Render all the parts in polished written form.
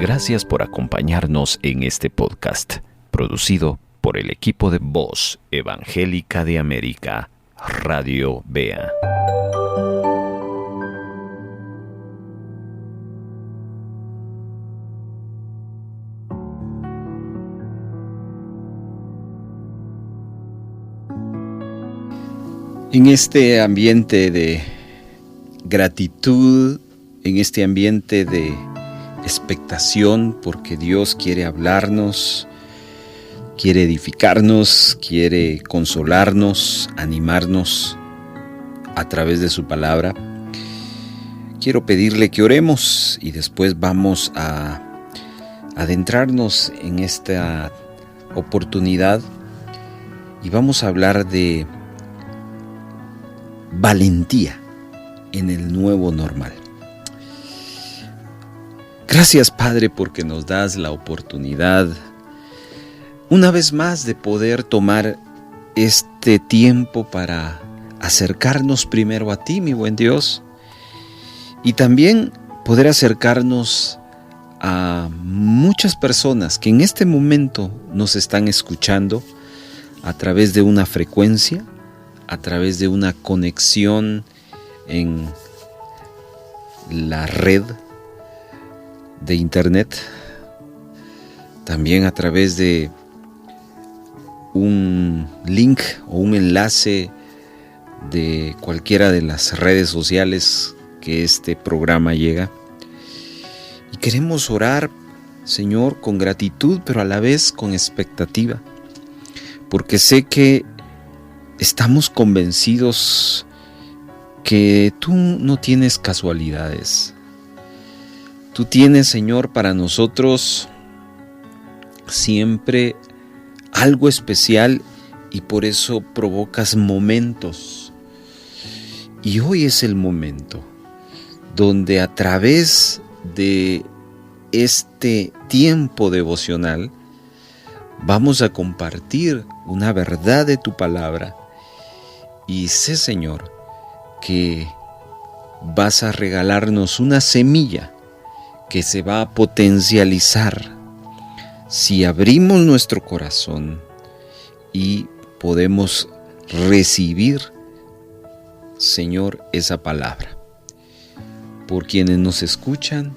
Gracias por acompañarnos en este podcast, producido por el equipo de Voz Evangélica de América, Radio Bea. En este ambiente de gratitud, en este ambiente de expectación, porque Dios quiere hablarnos, quiere edificarnos, quiere consolarnos, animarnos a través de su palabra, quiero pedirle que oremos y después vamos a adentrarnos en esta oportunidad y vamos a hablar de valentía en el nuevo normal. Gracias, Padre, porque nos das la oportunidad una vez más de poder tomar este tiempo para acercarnos primero a ti, mi buen Dios, y también poder acercarnos a muchas personas que en este momento nos están escuchando a través de una frecuencia, a través de una conexión en la red de internet, también a través de un link o un enlace de cualquiera de las redes sociales que este programa llega. Y queremos orar, Señor, con gratitud, pero a la vez con expectativa, porque sé que estamos convencidos que tú no tienes casualidades. Tú tienes, Señor, para nosotros siempre algo especial y por eso provocas momentos. Y hoy es el momento donde a través de este tiempo devocional vamos a compartir una verdad de tu palabra. Y sé, Señor, que vas a regalarnos una semilla que se va a potencializar si abrimos nuestro corazón y podemos recibir, Señor, esa palabra. Por quienes nos escuchan,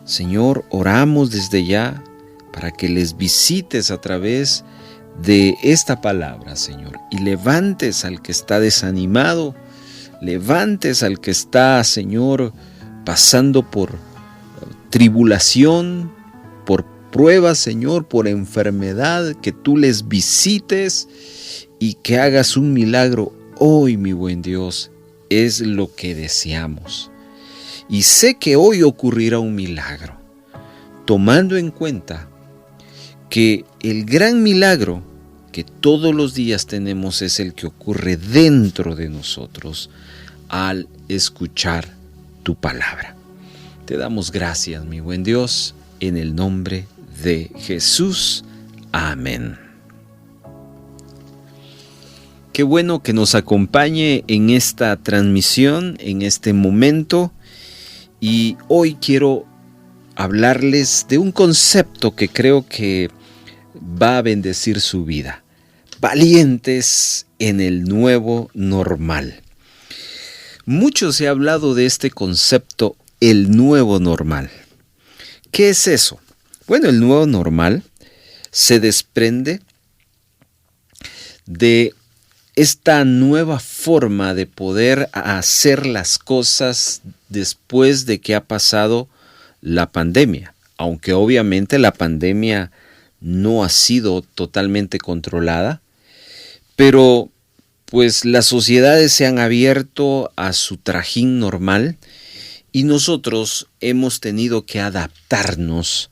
Señor, oramos desde ya para que les visites a través de esta palabra, Señor, y levantes al que está desanimado, levantes al que está, Señor, pasando por tribulación, por pruebas, Señor, por enfermedad, que tú les visites y que hagas un milagro hoy, mi buen Dios, es lo que deseamos. Y sé que hoy ocurrirá un milagro, tomando en cuenta que el gran milagro que todos los días tenemos es el que ocurre dentro de nosotros al escuchar tu palabra. Te damos gracias, mi buen Dios, en el nombre de Jesús. Amén. Qué bueno que nos acompañe en esta transmisión, en este momento, y hoy quiero hablarles de un concepto que creo que va a bendecir su vida. Valientes en el nuevo normal. Mucho se ha hablado de este concepto, el nuevo normal. ¿Qué es eso? Bueno, el nuevo normal se desprende de esta nueva forma de poder hacer las cosas después de que ha pasado la pandemia. Aunque obviamente la pandemia no ha sido totalmente controlada, pero pues las sociedades se han abierto a su trajín normal y nosotros hemos tenido que adaptarnos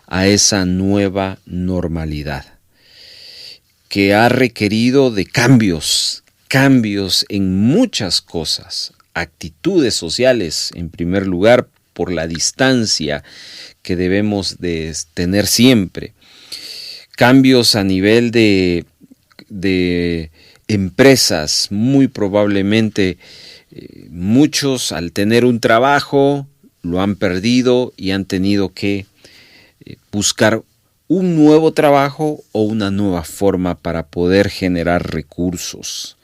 a esa nueva normalidad que ha requerido de cambios en muchas cosas, actitudes sociales en primer lugar por la distancia que debemos de tener siempre, cambios a nivel de empresas, muy probablemente muchos al tener un trabajo lo han perdido y han tenido que buscar un nuevo trabajo o una nueva forma para poder generar recursos,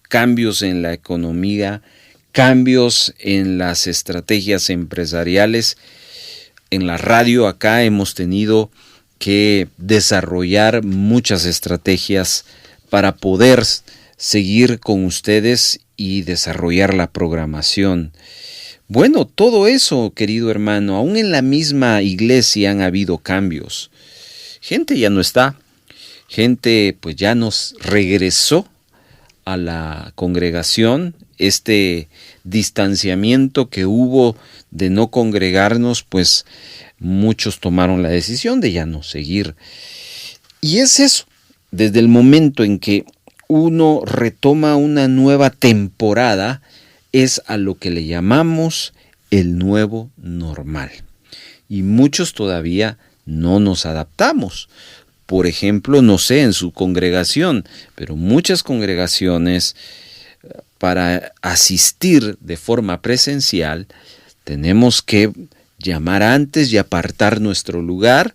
cambios en la economía, cambios en las estrategias empresariales. En la radio acá hemos tenido que desarrollar muchas estrategias para poder seguir con ustedes y desarrollar la programación. Bueno, todo eso, querido hermano, aún en la misma iglesia han habido cambios. Gente ya no está, gente pues ya nos regresó a la congregación. Este distanciamiento que hubo de no congregarnos, pues muchos tomaron la decisión de ya no seguir. Y es eso, desde el momento en que uno retoma una nueva temporada, es a lo que le llamamos el nuevo normal. Y muchos todavía no nos adaptamos. Por ejemplo, no sé en su congregación, pero muchas congregaciones para asistir de forma presencial tenemos que llamar antes y apartar nuestro lugar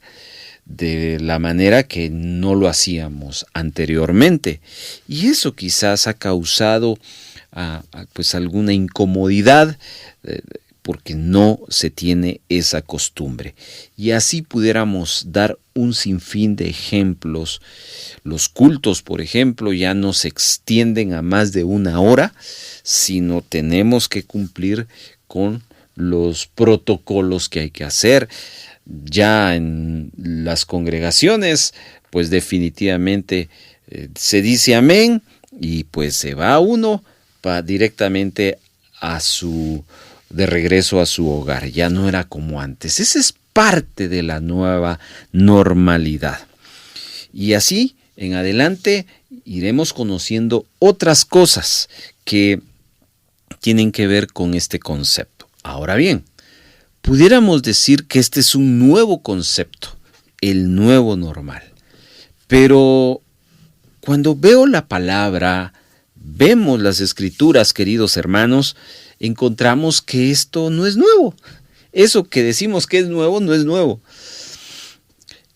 de la manera que no lo hacíamos anteriormente. Y eso quizás ha causado pues alguna incomodidad porque no se tiene esa costumbre. Y así pudiéramos dar un sinfín de ejemplos. Los cultos, por ejemplo, ya no se extienden a más de 1 hora, sino tenemos que cumplir con los protocolos que hay que hacer. Ya en las congregaciones, pues definitivamente se dice amén y pues se va uno directamente de regreso a su hogar. Ya no era como antes. Esa es parte de la nueva normalidad. Y así, en adelante, iremos conociendo otras cosas que tienen que ver con este concepto. Ahora bien, pudiéramos decir que este es un nuevo concepto, el nuevo normal. Pero cuando veo la palabra, vemos las escrituras, queridos hermanos, encontramos que esto no es nuevo. Eso que decimos que es nuevo, no es nuevo.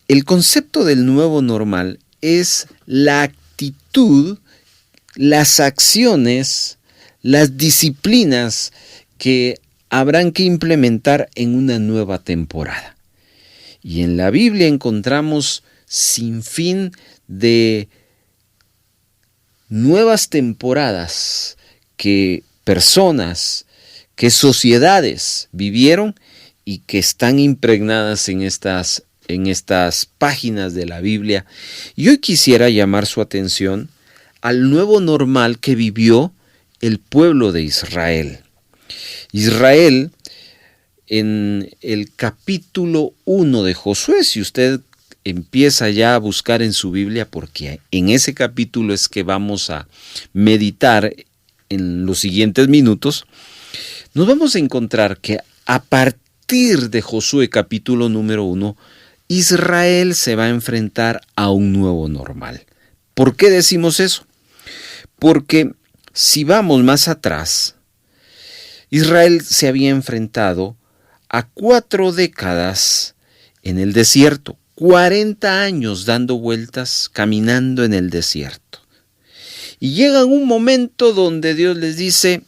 El concepto del nuevo normal es la actitud, las acciones, las disciplinas que habrán que implementar en una nueva temporada. Y en la Biblia encontramos sin fin de nuevas temporadas que personas, que sociedades vivieron y que están impregnadas en estas páginas de la Biblia. Y hoy quisiera llamar su atención al nuevo normal que vivió el pueblo de Israel. Israel, en el capítulo 1 de Josué, si usted empieza ya a buscar en su Biblia, porque en ese capítulo es que vamos a meditar en los siguientes minutos, nos vamos a encontrar que a partir de Josué capítulo número 1, Israel se va a enfrentar a un nuevo normal. ¿Por qué decimos eso? Porque si vamos más atrás, Israel se había enfrentado a 4 décadas en el desierto, 40 años dando vueltas, caminando en el desierto. Y llega un momento donde Dios les dice,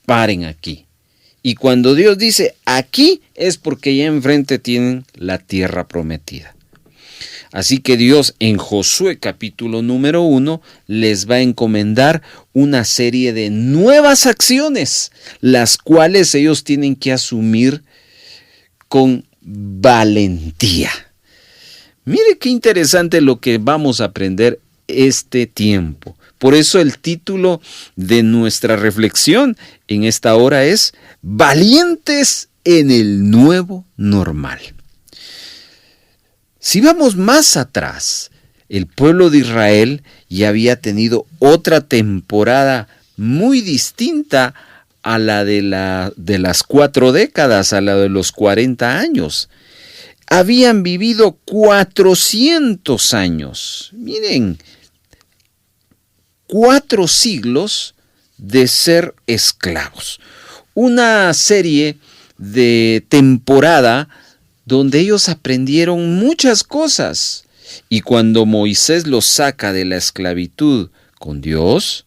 paren aquí. Y cuando Dios dice aquí es porque ya enfrente tienen la tierra prometida. Así que Dios en Josué capítulo número 1 les va a encomendar una serie de nuevas acciones, las cuales ellos tienen que asumir con valentía. Mire qué interesante lo que vamos a aprender este tiempo. Por eso el título de nuestra reflexión en esta hora es Valientes en el nuevo normal. Si vamos más atrás, el pueblo de Israel ya había tenido otra temporada muy distinta a la de las 4 décadas, a la de los 40 años. Habían vivido 400 años. Miren, 4 siglos de ser esclavos. Una serie de temporada donde ellos aprendieron muchas cosas. Y cuando Moisés los saca de la esclavitud con Dios,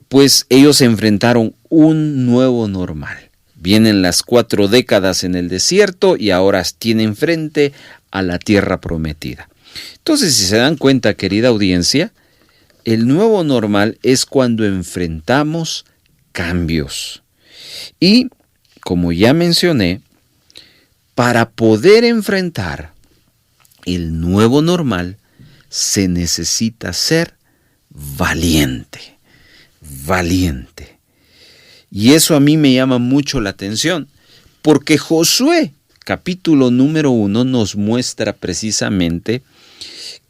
pues ellos enfrentaron un nuevo normal. Vienen las 4 décadas en el desierto y ahora tienen frente a la tierra prometida. Entonces, si se dan cuenta, querida audiencia, el nuevo normal es cuando enfrentamos cambios. Y, como ya mencioné, para poder enfrentar el nuevo normal, se necesita ser valiente. Valiente. Y eso a mí me llama mucho la atención, porque Josué, capítulo número 1, nos muestra precisamente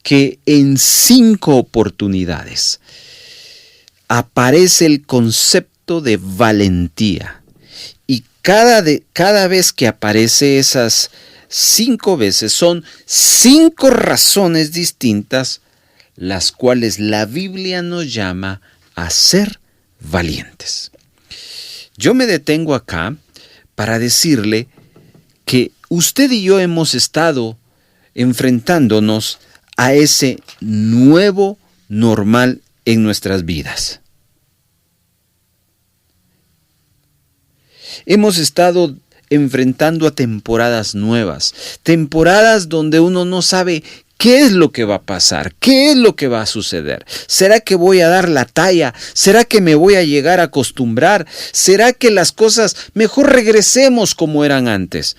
que en 5 oportunidades aparece el concepto de valentía. Y cada vez que aparece esas 5 veces, son 5 razones distintas, las cuales la Biblia nos llama a ser valientes. Yo me detengo acá para decirle que usted y yo hemos estado enfrentándonos a ese nuevo normal en nuestras vidas. Hemos estado enfrentando a temporadas nuevas, temporadas donde uno no sabe qué es lo que va a pasar, qué es lo que va a suceder. ¿Será que voy a dar la talla? ¿Será que me voy a llegar a acostumbrar? ¿Será que las cosas mejor regresemos como eran antes?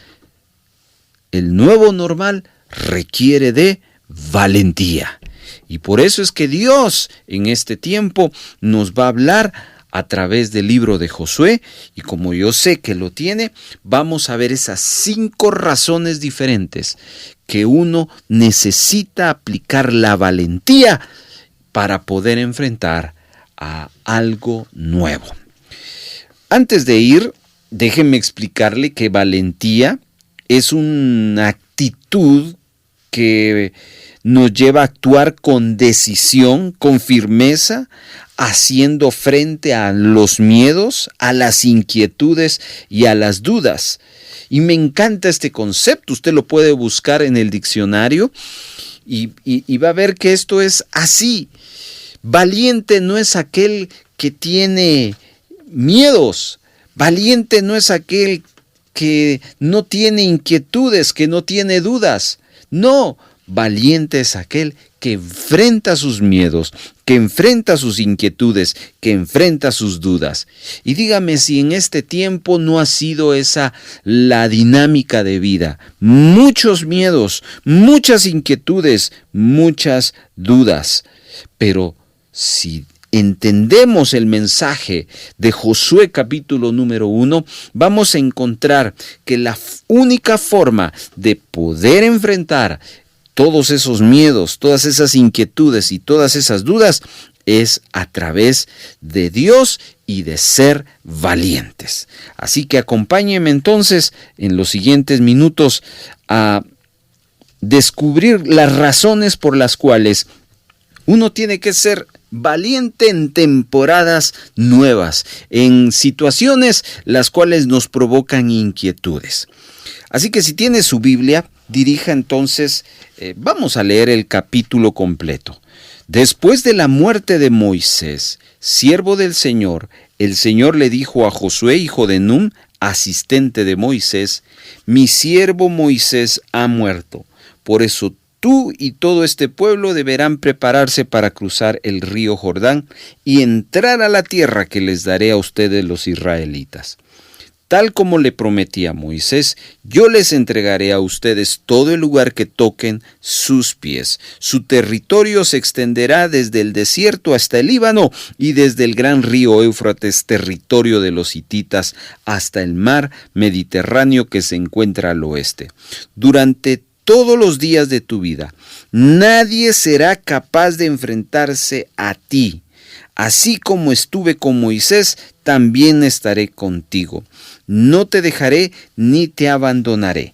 El nuevo normal requiere de valentía. Y por eso es que Dios en este tiempo nos va a hablar a través del libro de Josué, y como yo sé que lo tiene, vamos a ver esas 5 razones diferentes que uno necesita aplicar la valentía para poder enfrentar a algo nuevo. Antes de ir, déjenme explicarle que valentía es una actitud que nos lleva a actuar con decisión, con firmeza, haciendo frente a los miedos, a las inquietudes y a las dudas. Y me encanta este concepto. Usted lo puede buscar en el diccionario y va a ver que esto es así. Valiente no es aquel que tiene miedos. Valiente no es aquel que no tiene inquietudes, que no tiene dudas. No, valiente es aquel que enfrenta sus miedos, que enfrenta sus inquietudes, que enfrenta sus dudas. Y dígame si en este tiempo no ha sido esa la dinámica de vida. Muchos miedos, muchas inquietudes, muchas dudas. Pero si entendemos el mensaje de Josué capítulo número 1, vamos a encontrar que la única forma de poder enfrentar todos esos miedos, todas esas inquietudes y todas esas dudas es a través de Dios y de ser valientes. Así que acompáñenme entonces en los siguientes minutos a descubrir las razones por las cuales uno tiene que ser valiente en temporadas nuevas, en situaciones las cuales nos provocan inquietudes. Así que si tiene su Biblia, dirija entonces, vamos a leer el capítulo completo. Después de la muerte de Moisés, siervo del Señor, el Señor le dijo a Josué, hijo de Nun, asistente de Moisés: mi siervo Moisés ha muerto. Por eso tú y todo este pueblo deberán prepararse para cruzar el río Jordán y entrar a la tierra que les daré a ustedes los israelitas. Tal como le prometí a Moisés, yo les entregaré a ustedes todo el lugar que toquen sus pies. Su territorio se extenderá desde el desierto hasta el Líbano y desde el gran río Éufrates, territorio de los hititas, hasta el mar Mediterráneo que se encuentra al oeste. Durante todos los días de tu vida, nadie será capaz de enfrentarse a ti. Así como estuve con Moisés, también estaré contigo. No te dejaré ni te abandonaré.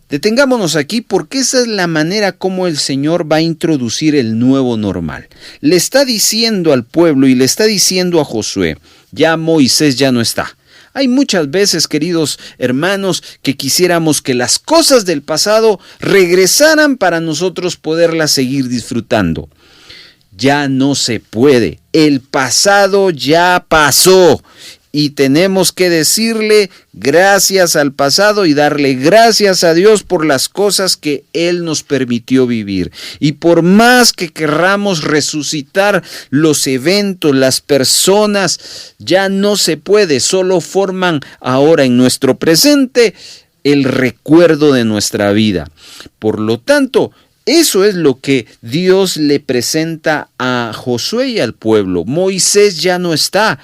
Detengámonos aquí porque esa es la manera como el Señor va a introducir el nuevo normal. Le está diciendo al pueblo y le está diciendo a Josué: ya Moisés ya no está. Hay muchas veces, queridos hermanos, que quisiéramos que las cosas del pasado regresaran para nosotros poderlas seguir disfrutando. Ya no se puede. El pasado ya pasó. Y tenemos que decirle gracias al pasado y darle gracias a Dios por las cosas que Él nos permitió vivir. Y por más que querramos resucitar los eventos, las personas, ya no se puede. Solo forman ahora en nuestro presente el recuerdo de nuestra vida. Por lo tanto, eso es lo que Dios le presenta a Josué y al pueblo. Moisés ya no está.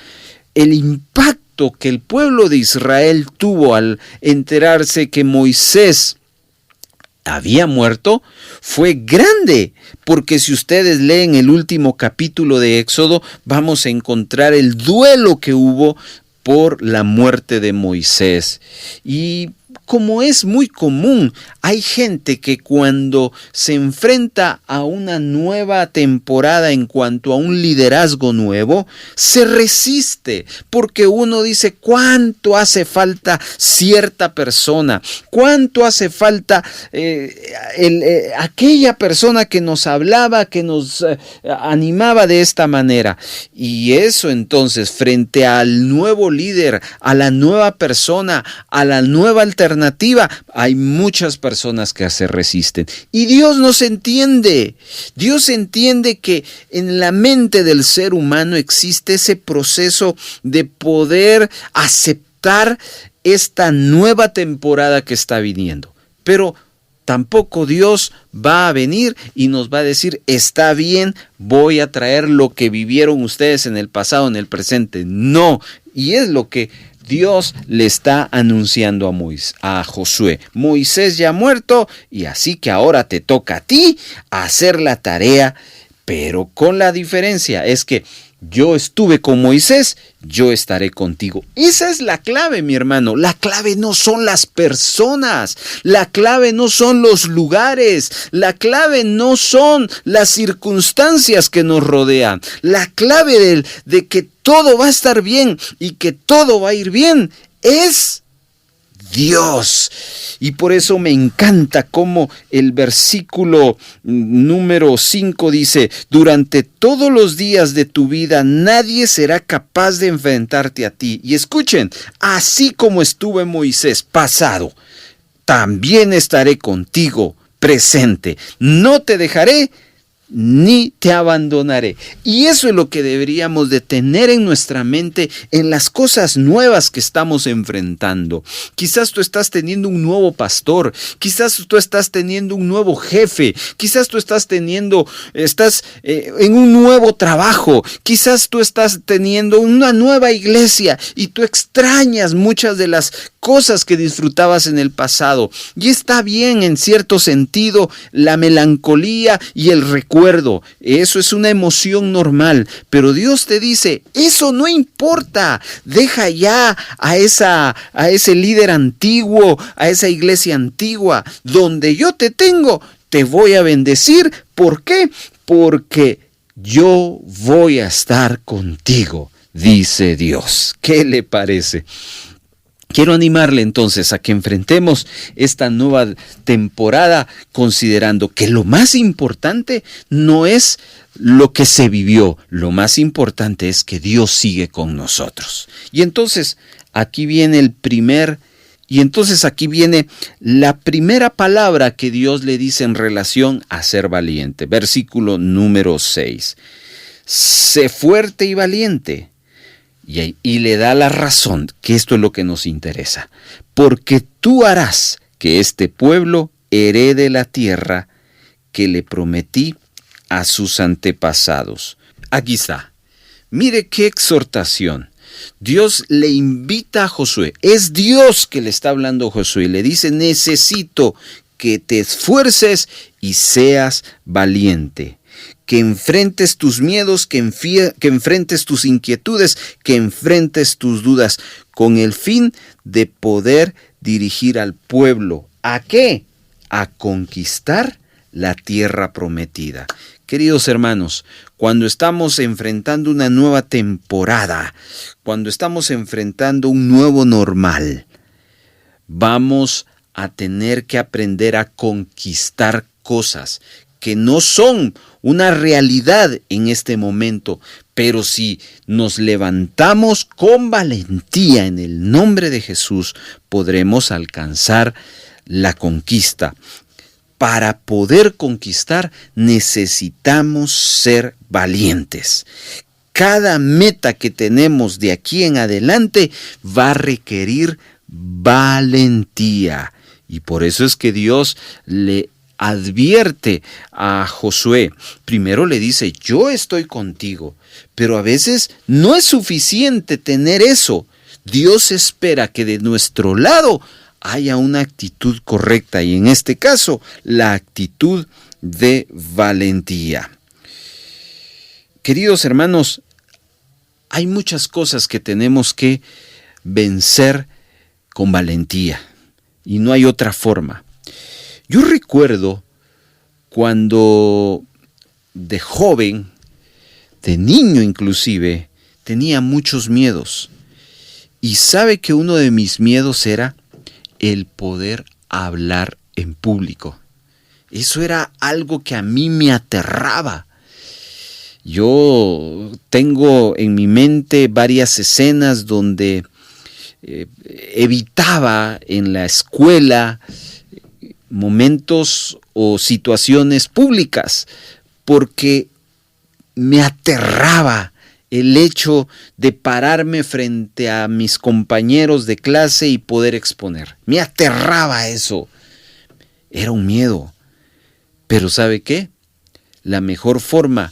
El impacto que el pueblo de Israel tuvo al enterarse que Moisés había muerto fue grande, porque si ustedes leen el último capítulo de Éxodo, vamos a encontrar el duelo que hubo por la muerte de Moisés. Y como es muy común, hay gente que cuando se enfrenta a una nueva temporada en cuanto a un liderazgo nuevo, se resiste, porque uno dice cuánto hace falta cierta persona, cuánto hace falta aquella persona que nos hablaba, que nos animaba de esta manera. Y eso entonces, frente al nuevo líder, a la nueva persona, a la nueva alternativa, hay muchas personas que se resisten. Y Dios nos entiende. Dios entiende que en la mente del ser humano existe ese proceso de poder aceptar esta nueva temporada que está viniendo. Pero tampoco Dios va a venir y nos va a decir, está bien, voy a traer lo que vivieron ustedes en el pasado, en el presente. No, y es lo que Dios le está anunciando a Josué. Moisés ya ha muerto y así que ahora te toca a ti hacer la tarea, pero con la diferencia es que yo estuve con Moisés, yo estaré contigo. Esa es la clave, mi hermano. La clave no son las personas, la clave no son los lugares, la clave no son las circunstancias que nos rodean. La clave de que todo va a estar bien y que todo va a ir bien es Dios. Y por eso me encanta cómo el versículo número 5 dice: durante todos los días de tu vida nadie será capaz de enfrentarte a ti. Y escuchen, así como estuve Moisés pasado, también estaré contigo presente. No te dejaré ni te abandonaré. Y eso es lo que deberíamos de tener en nuestra mente en las cosas nuevas que estamos enfrentando. Quizás tú estás teniendo un nuevo pastor, quizás tú estás teniendo un nuevo jefe, quizás tú estás en un nuevo trabajo, quizás tú estás teniendo una nueva iglesia y tú extrañas muchas de las cosas que disfrutabas en el pasado. Y está bien en cierto sentido la melancolía y el recuerdo. Eso es una emoción normal, pero Dios te dice, eso no importa, deja ya a ese líder antiguo, a esa iglesia antigua, donde yo te tengo, te voy a bendecir. ¿Por qué? Porque yo voy a estar contigo, dice Dios. ¿Qué le parece? Quiero animarle entonces a que enfrentemos esta nueva temporada considerando que lo más importante no es lo que se vivió, lo más importante es que Dios sigue con nosotros. Y entonces aquí viene la primera palabra que Dios le dice en relación a ser valiente. Versículo número 6. Sé fuerte y valiente. Y le da la razón, que esto es lo que nos interesa. Porque tú harás que este pueblo herede la tierra que le prometí a sus antepasados. Aquí está. Mire qué exhortación. Dios le invita a Josué. Es Dios que le está hablando a Josué. Y le dice, necesito que te esfuerces y seas valiente. Que enfrentes tus miedos, que enfrentes tus inquietudes, que enfrentes tus dudas, con el fin de poder dirigir al pueblo. ¿A qué? A conquistar la tierra prometida. Queridos hermanos, cuando estamos enfrentando una nueva temporada, cuando estamos enfrentando un nuevo normal, vamos a tener que aprender a conquistar cosas que no son una realidad en este momento, pero si nos levantamos con valentía en el nombre de Jesús, podremos alcanzar la conquista. Para poder conquistar necesitamos ser valientes. Cada meta que tenemos de aquí en adelante va a requerir valentía. Y por eso es que Dios le advierte a Josué. Primero le dice, yo estoy contigo. Pero a veces no es suficiente tener eso. Dios espera que de nuestro lado haya una actitud correcta, y en este caso, la actitud de valentía. Queridos hermanos, hay muchas cosas que tenemos que vencer con valentía, y no hay otra forma. Yo recuerdo cuando de joven, de niño inclusive, tenía muchos miedos. Y sabe que uno de mis miedos era el poder hablar en público. Eso era algo que a mí me aterraba. Yo tengo en mi mente varias escenas donde evitaba en la escuela momentos o situaciones públicas porque me aterraba el hecho de pararme frente a mis compañeros de clase y poder exponer. Me aterraba eso. Era un miedo. Pero ¿sabe qué? La mejor forma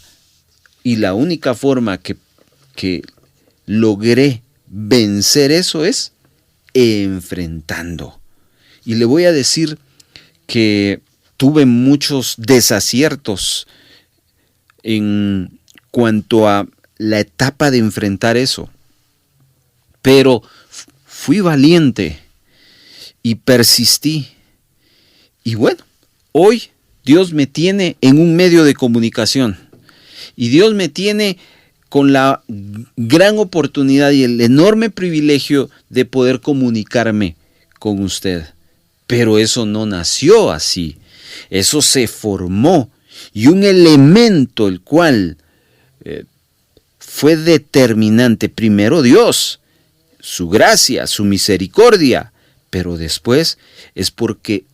y la única forma que logré vencer eso es enfrentando. Y le voy a decir que tuve muchos desaciertos en cuanto a la etapa de enfrentar eso. Pero fui valiente y persistí. Y bueno, hoy Dios me tiene en un medio de comunicación. Y Dios me tiene con la gran oportunidad y el enorme privilegio de poder comunicarme con usted. Pero eso no nació así. Eso se formó. Y un elemento el cual fue determinante, primero Dios, su gracia, su misericordia, pero después es porque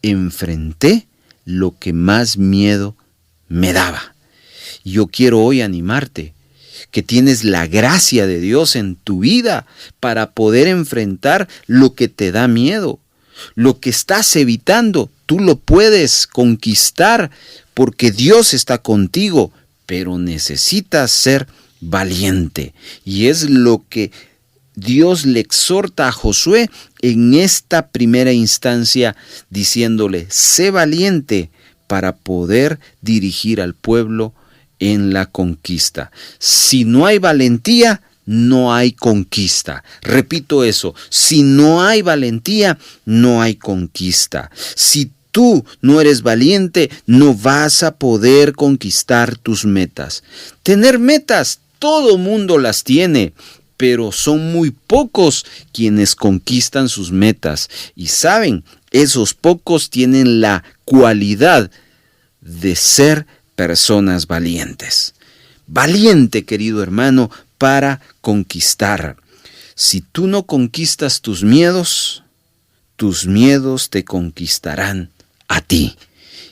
enfrenté lo que más miedo me daba. Yo quiero hoy animarte, que tienes la gracia de Dios en tu vida para poder enfrentar lo que te da miedo, lo que estás evitando. Tú lo puedes conquistar porque Dios está contigo, pero necesitas ser valiente. Y es lo que Dios le exhorta a Josué en esta primera instancia, diciéndole, sé valiente para poder dirigir al pueblo en la conquista. Si no hay valentía, no hay conquista. Repito eso, si no hay valentía, no hay conquista. Si tú no eres valiente, no vas a poder conquistar tus metas. Tener metas, todo mundo las tiene, pero son muy pocos quienes conquistan sus metas. Y saben, esos pocos tienen la cualidad de ser personas valientes. Valiente, querido hermano, para conquistar. Si tú no conquistas tus miedos te conquistarán a ti.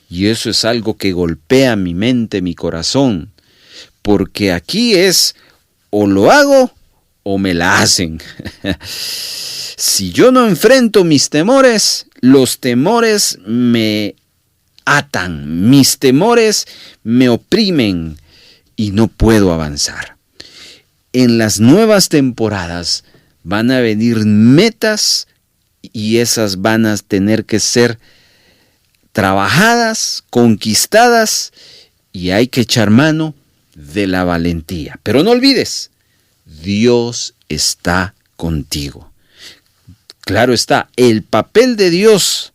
Y eso es algo que golpea mi mente, mi corazón, porque aquí es o lo hago o me la hacen. Si yo no enfrento mis temores, los temores me atan, mis temores me oprimen y no puedo avanzar. En las nuevas temporadas van a venir metas y esas van a tener que ser trabajadas, conquistadas, y hay que echar mano de la valentía. Pero no olvides, Dios está contigo. Claro está, el papel de Dios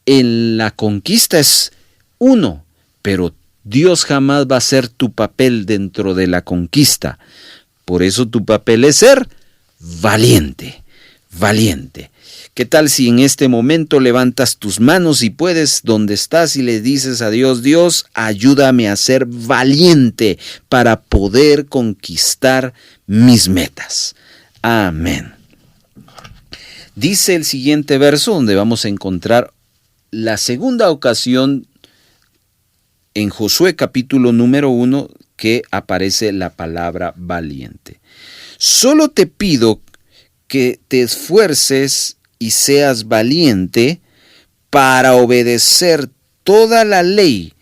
en la conquista es uno, pero Dios jamás va a ser tu papel dentro de la conquista. Por eso tu papel es ser valiente, valiente. ¿Qué tal si en este momento levantas tus manos y puedes donde estás y le dices a Dios, Dios, ayúdame a ser valiente para poder conquistar mis metas? Amén. Dice el siguiente verso donde vamos a encontrar la segunda ocasión en Josué capítulo número 1 que aparece la palabra valiente. Solo te pido que te esfuerces y seas valiente para obedecer toda la ley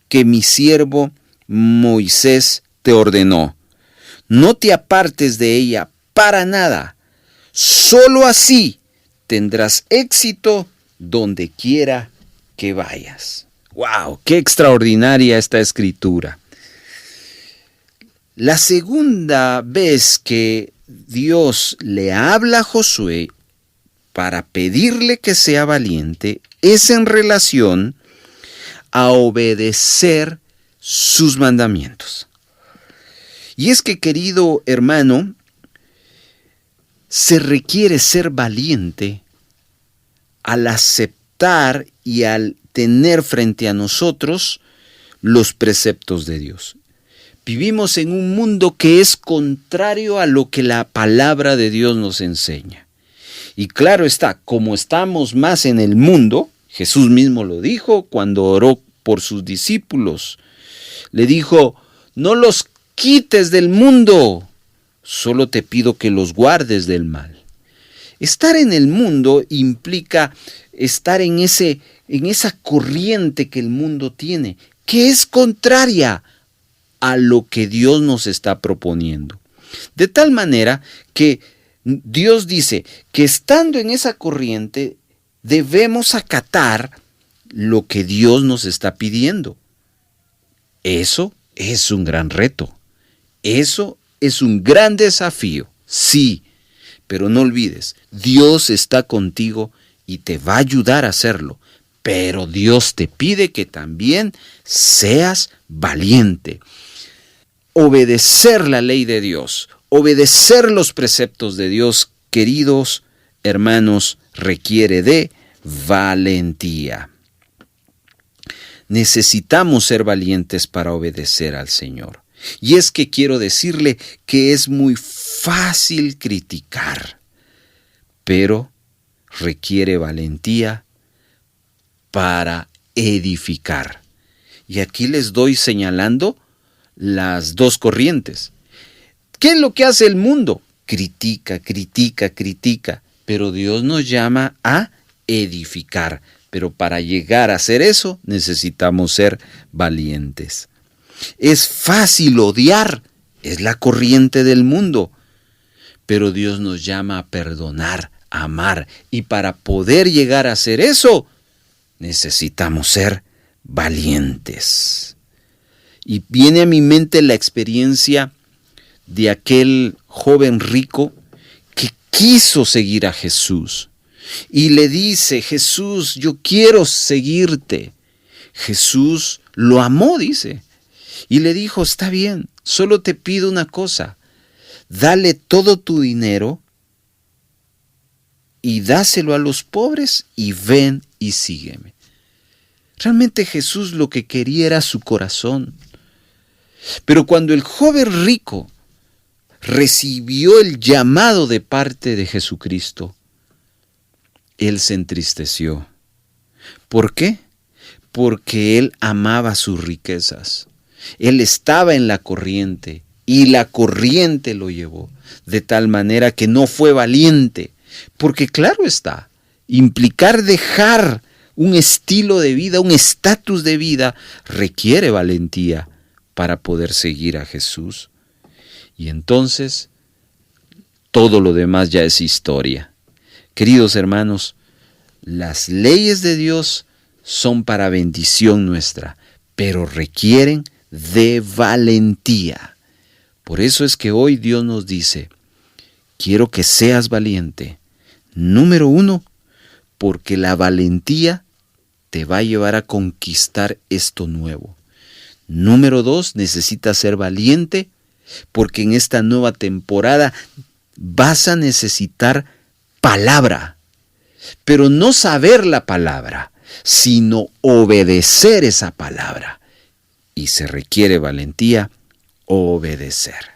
que mi siervo Moisés te ordenó. No te apartes de ella para nada. Solo así tendrás éxito donde quiera que vayas. ¡Wow! ¡Qué extraordinaria esta escritura! La segunda vez que Dios le habla a Josué para pedirle que sea valiente es en relación a obedecer sus mandamientos. Y es que, querido hermano, se requiere ser valiente al aceptar y al tener frente a nosotros los preceptos de Dios. Vivimos en un mundo que es contrario a lo que la palabra de Dios nos enseña. Y claro está, como estamos más en el mundo, Jesús mismo lo dijo cuando oró por sus discípulos. Le dijo, no los quites del mundo, solo te pido que los guardes del mal. Estar en el mundo implica estar en esa corriente que el mundo tiene, que es contraria a lo que Dios nos está proponiendo. De tal manera que Dios dice que estando en esa corriente debemos acatar lo que Dios nos está pidiendo. Eso es un gran reto. Eso es un gran desafío. Sí, pero no olvides, Dios está contigo y te va a ayudar a hacerlo. Pero Dios te pide que también seas valiente. Obedecer la ley de Dios, obedecer los preceptos de Dios, queridos hermanos, requiere de valentía. Necesitamos ser valientes para obedecer al Señor. Y es que quiero decirle que es muy fácil criticar, pero requiere valentía para edificar. Y aquí les doy señalando las dos corrientes. ¿Qué es lo que hace el mundo? Critica, critica, critica, pero Dios nos llama a edificar. Pero para llegar a hacer eso necesitamos ser valientes. Es fácil odiar, es la corriente del mundo, pero Dios nos llama a perdonar, a amar, y para poder llegar a hacer eso necesitamos ser valientes. Y viene a mi mente la experiencia de aquel joven rico que quiso seguir a Jesús y le dice, Jesús, yo quiero seguirte. Jesús lo amó, dice, y le dijo, está bien, solo te pido una cosa, dale todo tu dinero y dáselo a los pobres y ven y sígueme. Realmente Jesús lo que quería era su corazón. Pero cuando el joven rico recibió el llamado de parte de Jesucristo, él se entristeció. ¿Por qué? Porque él amaba sus riquezas. Él estaba en la corriente y la corriente lo llevó, de tal manera que no fue valiente. Porque claro está, implicar dejar un estilo de vida, un estatus de vida, requiere valentía para poder seguir a Jesús. Y entonces, todo lo demás ya es historia. Queridos hermanos, las leyes de Dios son para bendición nuestra, pero requieren de valentía. Por eso es que hoy Dios nos dice, quiero que seas valiente. Número 1, porque la valentía te va a llevar a conquistar esto nuevo. Número 2, necesitas ser valiente porque en esta nueva temporada vas a necesitar palabra, pero no saber la palabra, sino obedecer esa palabra. Y se requiere valentía obedecer.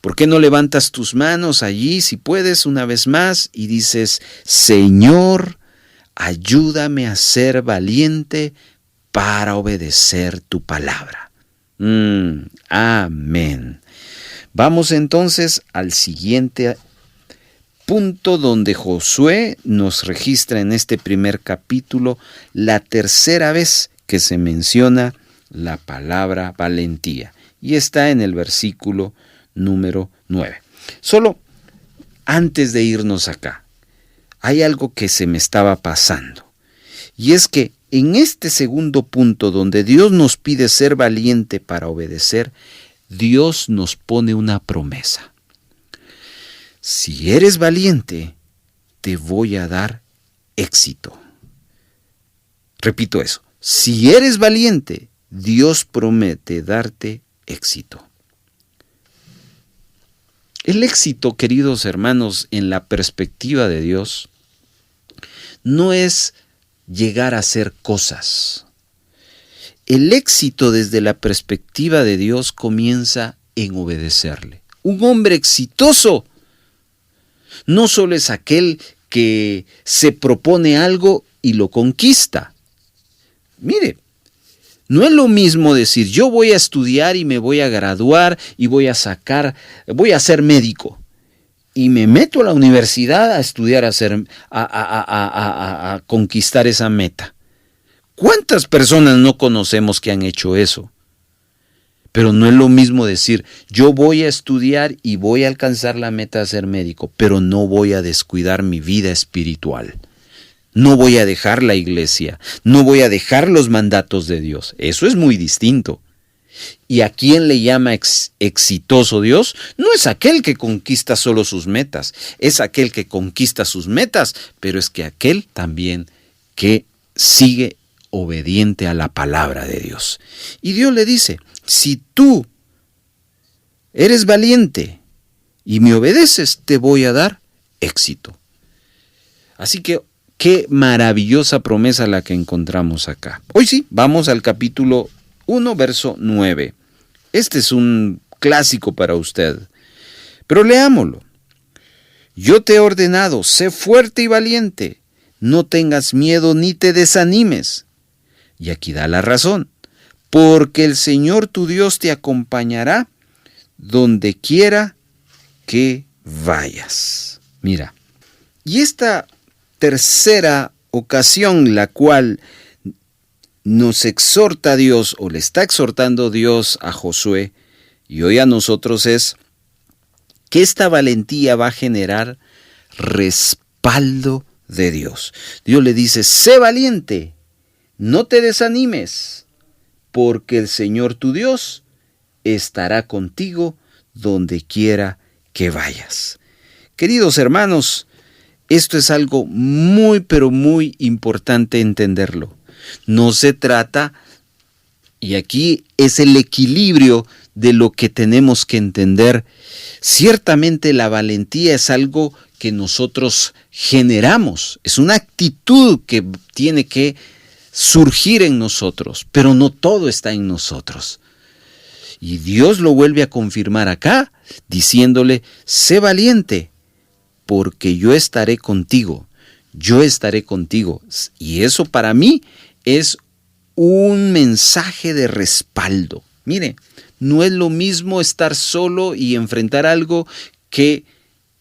¿Por qué no levantas tus manos allí, si puedes, una vez más y dices: Señor, ayúdame a ser valiente para obedecer tu palabra? Amén. Vamos entonces al siguiente punto donde Josué nos registra en este primer capítulo la tercera vez que se menciona la palabra valentía. Y está en el versículo número 9. Solo antes de irnos acá, hay algo que se me estaba pasando. Y es que en este segundo punto donde Dios nos pide ser valiente para obedecer, Dios nos pone una promesa. Si eres valiente, te voy a dar éxito. Repito eso. Si eres valiente, Dios promete darte éxito. El éxito, queridos hermanos, en la perspectiva de Dios, no es llegar a hacer cosas. El éxito desde la perspectiva de Dios comienza en obedecerle. Un hombre exitoso no solo es aquel que se propone algo y lo conquista. Mire, no es lo mismo decir: yo voy a estudiar y me voy a graduar y voy a ser médico. Y me meto a la universidad a estudiar, a conquistar esa meta. ¿Cuántas personas no conocemos que han hecho eso? Pero no es lo mismo decir: yo voy a estudiar y voy a alcanzar la meta de ser médico, pero no voy a descuidar mi vida espiritual. No voy a dejar la iglesia, no voy a dejar los mandatos de Dios. Eso es muy distinto. ¿Y a quién le llama exitoso Dios? No es aquel que conquista solo sus metas, es aquel que conquista sus metas, pero es que aquel también que sigue obediente a la palabra de Dios. Y Dios le dice: si tú eres valiente y me obedeces, te voy a dar éxito. Así que qué maravillosa promesa la que encontramos acá. Hoy sí, vamos al capítulo 1, verso 9. Este es un clásico para usted, pero leámoslo. Yo te he ordenado: sé fuerte y valiente, no tengas miedo ni te desanimes. Y aquí da la razón: porque el Señor tu Dios te acompañará donde quiera que vayas. Mira, y esta tercera ocasión la cual nos exhorta Dios, o le está exhortando Dios a Josué y hoy a nosotros, es que esta valentía va a generar respaldo de Dios. Dios le dice: sé valiente, no te desanimes, porque el Señor tu Dios estará contigo donde quiera que vayas. Queridos hermanos, esto es algo muy, pero muy importante entenderlo. No se trata, y aquí es el equilibrio de lo que tenemos que entender. Ciertamente la valentía es algo que nosotros generamos, es una actitud que tiene que surgir en nosotros, pero no todo está en nosotros. Y Dios lo vuelve a confirmar acá, diciéndole: sé valiente, porque yo estaré contigo, yo estaré contigo. Y eso para mí es un mensaje de respaldo. Mire, no es lo mismo estar solo y enfrentar algo que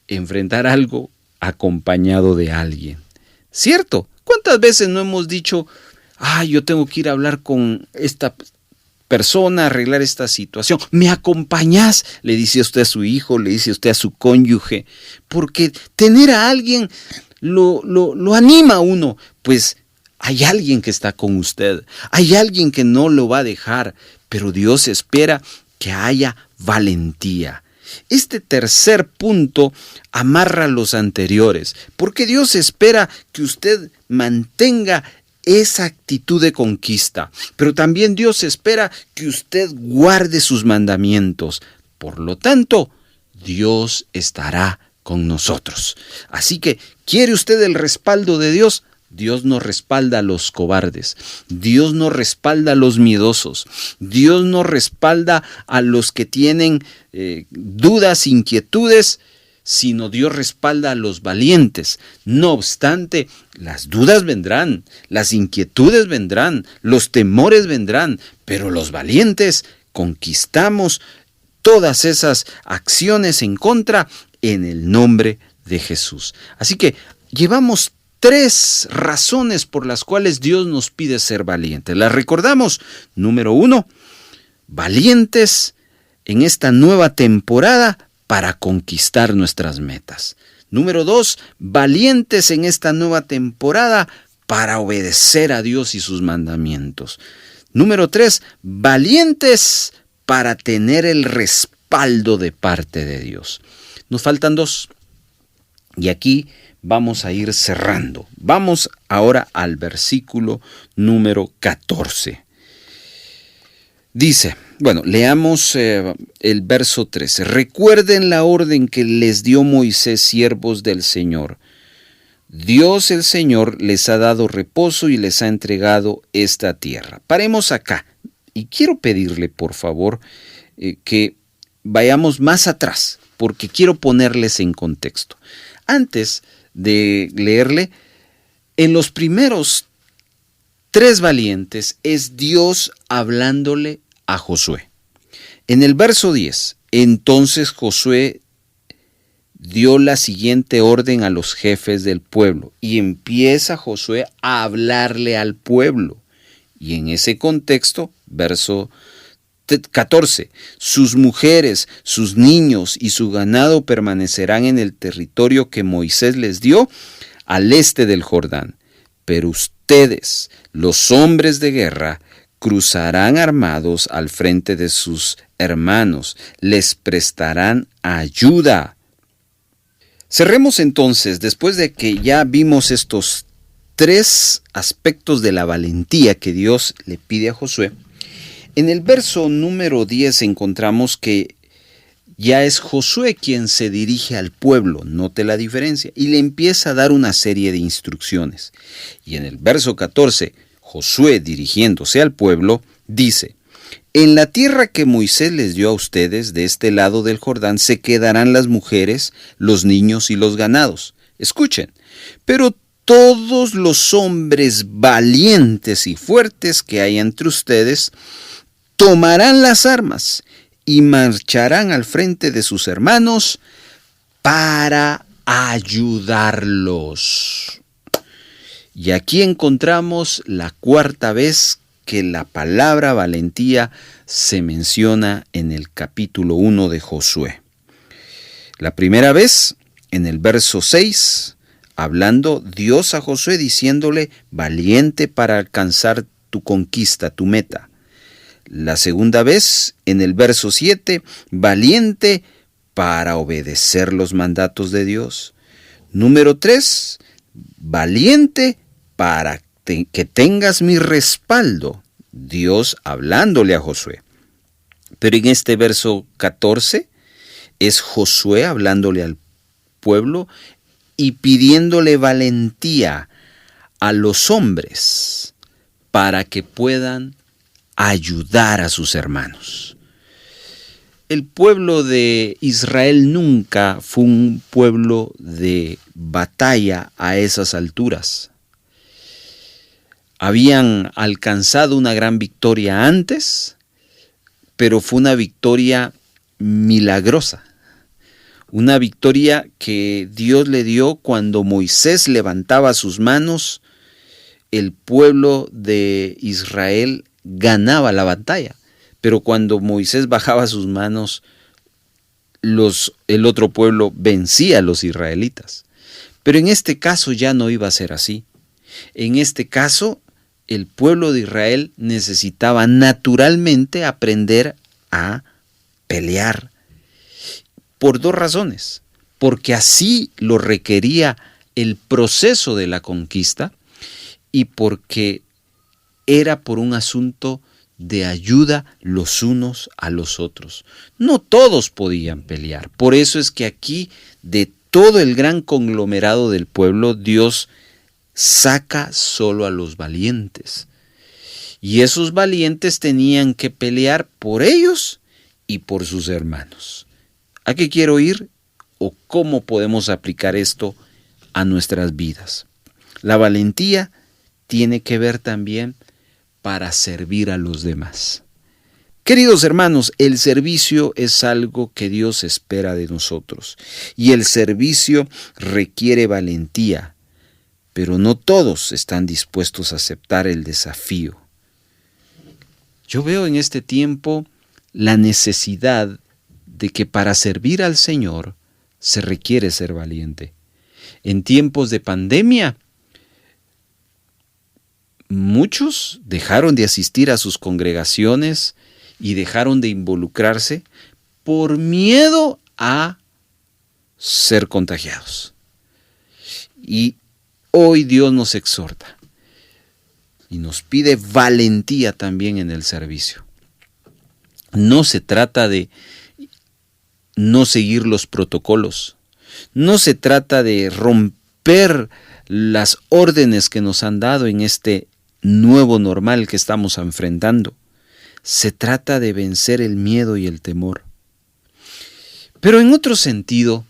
enfrentar algo acompañado de alguien. ¿Cierto? ¿Cuántas veces no hemos dicho: yo tengo que ir a hablar con esta persona, arreglar esta situación? ¿Me acompañás? Le dice usted a su hijo, le dice usted a su cónyuge, porque tener a alguien lo anima a uno. Pues hay alguien que está con usted, hay alguien que no lo va a dejar, pero Dios espera que haya valentía. Este tercer punto amarra los anteriores, porque Dios espera que usted mantenga esa actitud de conquista. Pero también Dios espera que usted guarde sus mandamientos. Por lo tanto, Dios estará con nosotros. Así que, ¿quiere usted el respaldo de Dios? Dios no respalda a los cobardes. Dios no respalda a los miedosos. Dios no respalda a los que tienen dudas, inquietudes, sino Dios respalda a los valientes. No obstante, las dudas vendrán, las inquietudes vendrán, los temores vendrán, pero los valientes conquistamos todas esas acciones en contra en el nombre de Jesús. Así que llevamos 3 razones por las cuales Dios nos pide ser valientes. Las recordamos. Número 1, valientes en esta nueva temporada para conquistar nuestras metas. Número 2, valientes en esta nueva temporada para obedecer a Dios y sus mandamientos. Número 3, valientes para tener el respaldo de parte de Dios. Nos faltan 2. Y aquí vamos a ir cerrando. Vamos ahora al versículo número 14. Dice, leamos el verso 13. Recuerden la orden que les dio Moisés, siervos del Señor. Dios el Señor les ha dado reposo y les ha entregado esta tierra. Paremos acá. Y quiero pedirle, por favor, que vayamos más atrás, porque quiero ponerles en contexto. Antes de leerle, en los primeros 3 valientes es Dios hablándole a Josué. En el verso 10, entonces Josué dio la siguiente orden a los jefes del pueblo y empieza Josué a hablarle al pueblo. Y en ese contexto, verso 14, sus mujeres, sus niños y su ganado permanecerán en el territorio que Moisés les dio al este del Jordán. Pero ustedes, los hombres de guerra, cruzarán armados al frente de sus hermanos, les prestarán ayuda. Cerremos entonces, después de que ya vimos estos 3 aspectos de la valentía que Dios le pide a Josué. En el verso número 10 encontramos que ya es Josué quien se dirige al pueblo, note la diferencia, y le empieza a dar una serie de instrucciones. Y en el verso 14, Josué, dirigiéndose al pueblo, dice, en la tierra que Moisés les dio a ustedes, de este lado del Jordán, se quedarán las mujeres, los niños y los ganados. Escuchen, pero todos los hombres valientes y fuertes que hay entre ustedes tomarán las armas y marcharán al frente de sus hermanos para ayudarlos. Y aquí encontramos la 4ª vez que la palabra valentía se menciona en el capítulo 1 de Josué. La primera vez, en el verso 6, hablando Dios a Josué diciéndole, valiente para alcanzar tu conquista, tu meta. La segunda vez, en el verso 7, valiente para obedecer los mandatos de Dios. Número 3, valiente para que tengas mi respaldo. Dios hablándole a Josué. Pero en este verso 14, es Josué hablándole al pueblo y pidiéndole valentía a los hombres para que puedan ayudar a sus hermanos. El pueblo de Israel nunca fue un pueblo de batalla a esas alturas. Habían alcanzado una gran victoria antes, pero fue una victoria milagrosa. Una victoria que Dios le dio cuando Moisés levantaba sus manos, el pueblo de Israel ganaba la batalla. Pero cuando Moisés bajaba sus manos, el otro pueblo vencía a los israelitas. Pero en este caso ya no iba a ser así. En este caso, el pueblo de Israel necesitaba naturalmente aprender a pelear. Por 2 razones. Porque así lo requería el proceso de la conquista y porque era por un asunto de ayuda los unos a los otros. No todos podían pelear. Por eso es que aquí, de todo el gran conglomerado del pueblo, Dios saca solo a los valientes. Y esos valientes tenían que pelear por ellos y por sus hermanos. ¿A qué quiero ir? ¿O cómo podemos aplicar esto a nuestras vidas? La valentía tiene que ver también para servir a los demás. Queridos hermanos, el servicio es algo que Dios espera de nosotros. Y el servicio requiere valentía, pero no todos están dispuestos a aceptar el desafío. Yo veo en este tiempo la necesidad de que para servir al Señor se requiere ser valiente. En tiempos de pandemia, muchos dejaron de asistir a sus congregaciones y dejaron de involucrarse por miedo a ser contagiados. Y hoy Dios nos exhorta y nos pide valentía también en el servicio. No se trata de no seguir los protocolos. No se trata de romper las órdenes que nos han dado en este nuevo normal que estamos enfrentando. Se trata de vencer el miedo y el temor. Pero en otro sentido,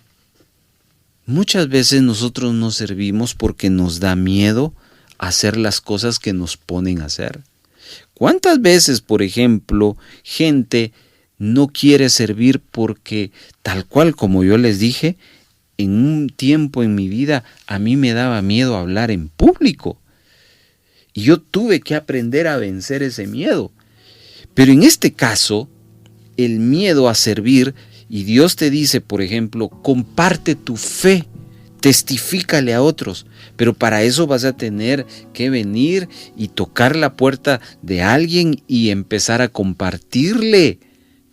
muchas veces nosotros no servimos porque nos da miedo hacer las cosas que nos ponen a hacer. ¿Cuántas veces, por ejemplo, gente no quiere servir porque, tal cual como yo les dije, en un tiempo en mi vida a mí me daba miedo hablar en público? Y yo tuve que aprender a vencer ese miedo. Pero en este caso, el miedo a servir, y Dios te dice, por ejemplo, comparte tu fe, testifícale a otros, pero para eso vas a tener que venir y tocar la puerta de alguien y empezar a compartirle.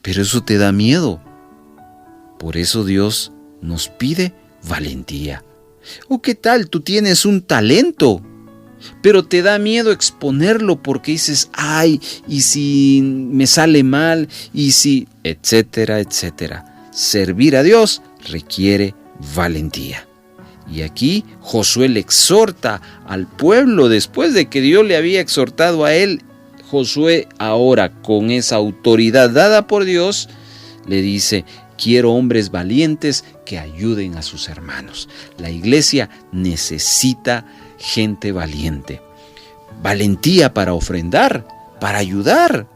Pero eso te da miedo. Por eso Dios nos pide valentía. ¿O qué tal? Tú tienes un talento, pero te da miedo exponerlo porque dices, ay, y si me sale mal, y si, etcétera, etcétera. Servir a Dios requiere valentía. Y aquí Josué le exhorta al pueblo después de que Dios le había exhortado a él. Josué ahora, con esa autoridad dada por Dios, le dice, quiero hombres valientes que ayuden a sus hermanos. La iglesia necesita gente valiente. Valentía para ofrendar, para ayudar.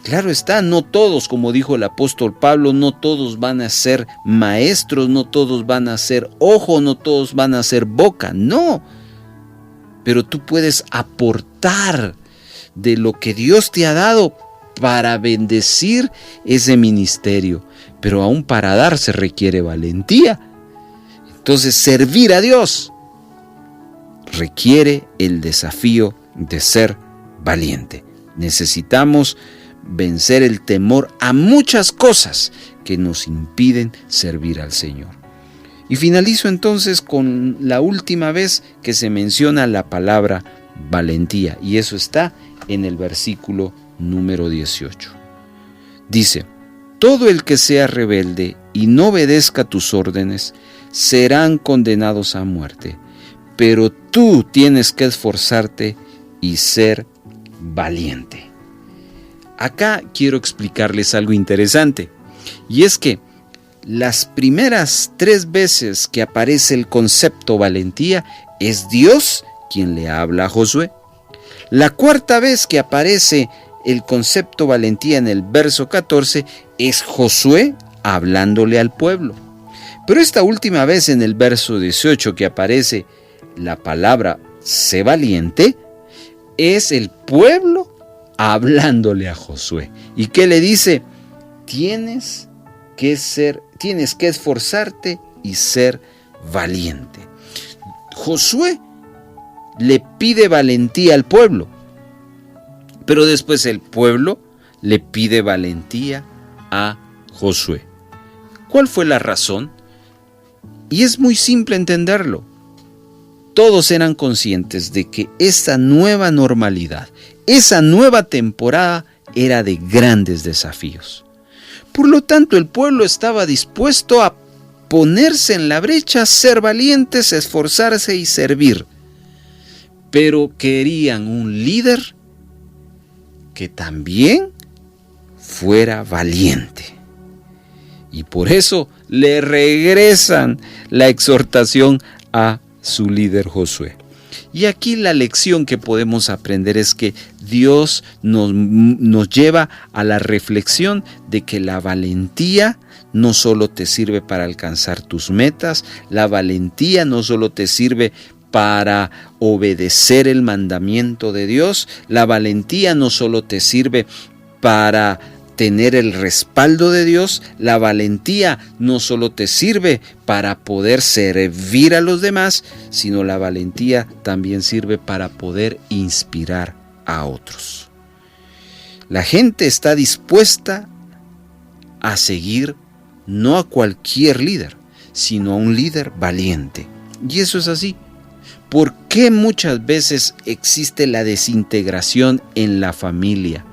Claro está, no todos, como dijo el apóstol Pablo, no todos van a ser maestros, no todos van a ser ojo, no todos van a ser boca, no. Pero tú puedes aportar de lo que Dios te ha dado para bendecir ese ministerio. Pero aún para dar se requiere valentía. Entonces, servir a Dios requiere el desafío de ser valiente. Necesitamos vencer el temor a muchas cosas que nos impiden servir al Señor. Y finalizo entonces con la última vez que se menciona la palabra valentía, y eso está en el versículo número 18. Dice, todo el que sea rebelde y no obedezca tus órdenes serán condenados a muerte, pero tú tienes que esforzarte y ser valiente. Acá quiero explicarles algo interesante, y es que las primeras 3 veces que aparece el concepto valentía es Dios quien le habla a Josué. La 4ª vez que aparece el concepto valentía en el verso 14 es Josué hablándole al pueblo. Pero esta última vez en el verso 18 que aparece la palabra sé valiente, es el pueblo hablándole a Josué. ¿Y qué le dice? Tienes que esforzarte y ser valiente. Josué le pide valentía al pueblo, pero después el pueblo le pide valentía a Josué. ¿Cuál fue la razón? Y es muy simple entenderlo. Todos eran conscientes de que esta nueva normalidad, esa nueva temporada era de grandes desafíos. Por lo tanto, el pueblo estaba dispuesto a ponerse en la brecha, ser valientes, esforzarse y servir. Pero querían un líder que también fuera valiente. Y por eso le regresan la exhortación a su líder Josué. Y aquí la lección que podemos aprender es que Dios nos lleva a la reflexión de que la valentía no solo te sirve para alcanzar tus metas, la valentía no solo te sirve para obedecer el mandamiento de Dios, la valentía no solo te sirve para tener el respaldo de Dios, la valentía no solo te sirve para poder servir a los demás, sino la valentía también sirve para poder inspirar a otros. La gente está dispuesta a seguir no a cualquier líder, sino a un líder valiente. Y eso es así. ¿Por qué muchas veces existe la desintegración en la familia?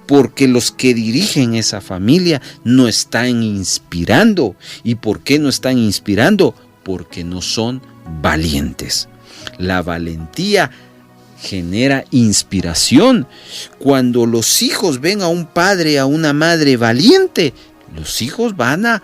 Porque los que dirigen esa familia no están inspirando. ¿Y por qué no están inspirando? Porque no son valientes. La valentía genera inspiración. Cuando los hijos ven a un padre, a una madre valiente, los hijos van a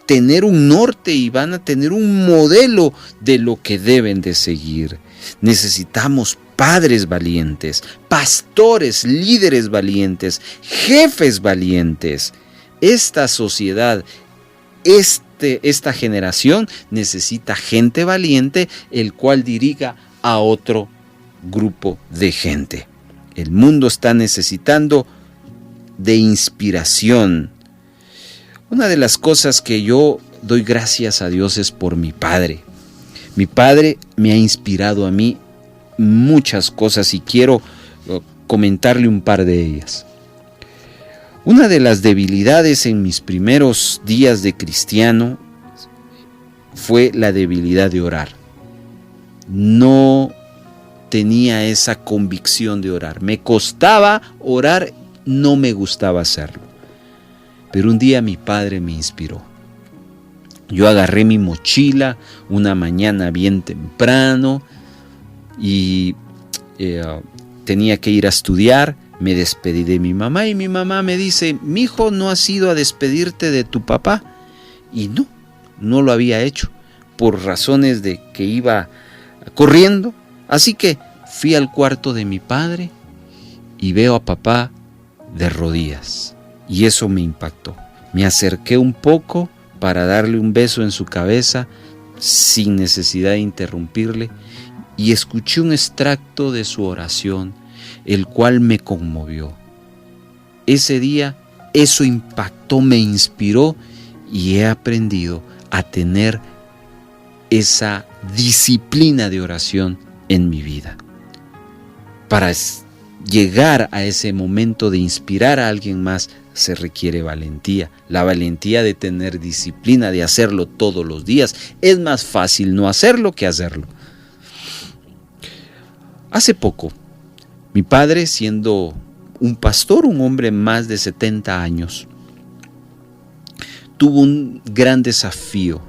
tener un norte y van a tener un modelo de lo que deben de seguir. Necesitamos padres valientes, pastores, líderes valientes, jefes valientes. Esta sociedad, esta generación necesita gente valiente, el cual dirija a otro grupo de gente. El mundo está necesitando de inspiración. Una de las cosas que yo doy gracias a Dios es por mi padre. Mi padre me ha inspirado a mí muchas cosas y quiero comentarle un par de ellas. Una de las debilidades en mis primeros días de cristiano fue la debilidad de orar. No tenía esa convicción de orar. Me costaba orar, no me gustaba hacerlo. Pero un día mi padre me inspiró. Yo agarré mi mochila una mañana bien temprano y tenía que ir a estudiar. Me despedí de mi mamá y mi mamá me dice: "Mijo, ¿no has ido a despedirte de tu papá?" Y no lo había hecho por razones de que iba corriendo. Así que fui al cuarto de mi padre y veo a papá de rodillas. Y eso me impactó. Me acerqué un poco para darle un beso en su cabeza sin necesidad de interrumpirle y escuché un extracto de su oración, el cual me conmovió. Ese día eso impactó, me inspiró y he aprendido a tener esa disciplina de oración en mi vida. Para llegar a ese momento de inspirar a alguien más se requiere valentía. La valentía de tener disciplina, de hacerlo todos los días. Es más fácil no hacerlo que hacerlo. Hace poco, mi padre, siendo un pastor, un hombre más de 70 años, tuvo un gran desafío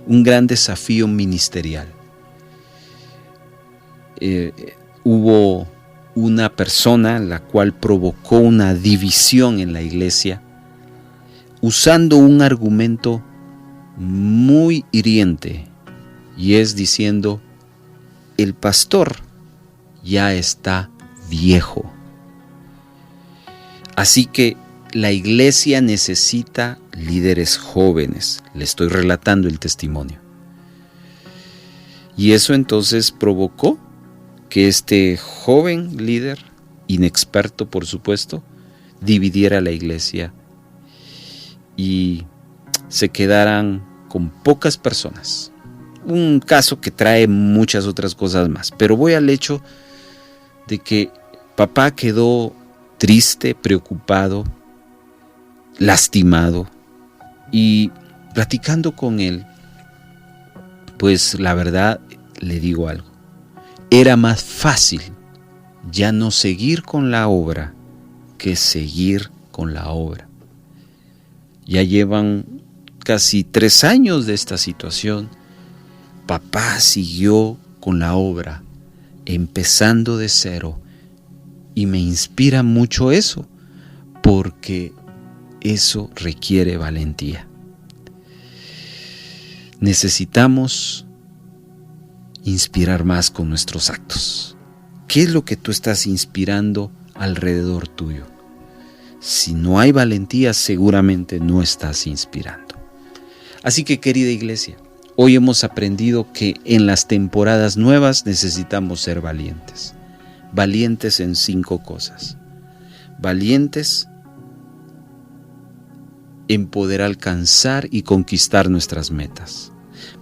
ministerial. Hubo una persona la cual provocó una división en la iglesia usando un argumento muy hiriente, y es diciendo: el pastor ya está viejo. Así que la iglesia necesita líderes jóvenes. Le estoy relatando el testimonio. Y eso entonces provocó que este joven líder, inexperto por supuesto, dividiera la iglesia y se quedaran con pocas personas. Un caso que trae muchas otras cosas más, pero voy al hecho de que papá quedó triste, preocupado, lastimado, y platicando con él, pues la verdad le digo algo. Era más fácil ya no seguir con la obra que seguir con la obra. Ya llevan casi 3 años de esta situación. Papá siguió con la obra, empezando de cero, y me inspira mucho eso, porque eso requiere valentía. Necesitamos inspirar más con nuestros actos. ¿Qué es lo que tú estás inspirando alrededor tuyo? Si no hay valentía, seguramente no estás inspirando. Así que, querida iglesia, hoy hemos aprendido que en las temporadas nuevas necesitamos ser valientes. Valientes en 5 cosas. Valientes en poder alcanzar y conquistar nuestras metas.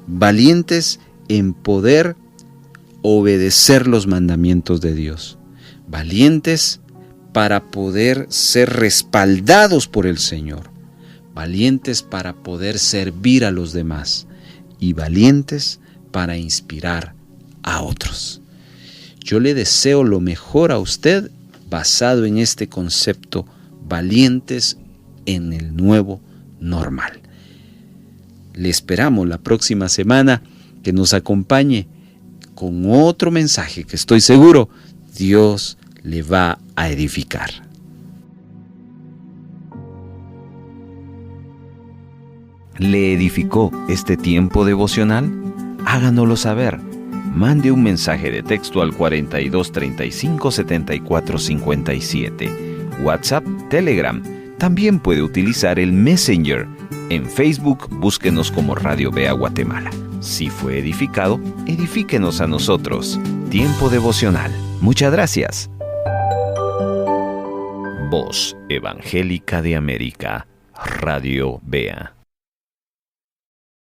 Valientes en poder obedecer los mandamientos de Dios. Valientes para poder ser respaldados por el Señor. Valientes para poder servir a los demás. Y valientes para inspirar a otros. Yo le deseo lo mejor a usted basado en este concepto, valientes en el nuevo normal. Le esperamos la próxima semana que nos acompañe con otro mensaje que estoy seguro Dios le va a edificar. ¿Le edificó este tiempo devocional? Háganoslo saber. Mande un mensaje de texto al 42 35 74 57. WhatsApp, Telegram. También puede utilizar el Messenger. En Facebook, búsquenos como Radio Bea Guatemala. Si fue edificado, edifíquenos a nosotros. Tiempo devocional. Muchas gracias. Voz Evangélica de América, Radio Bea.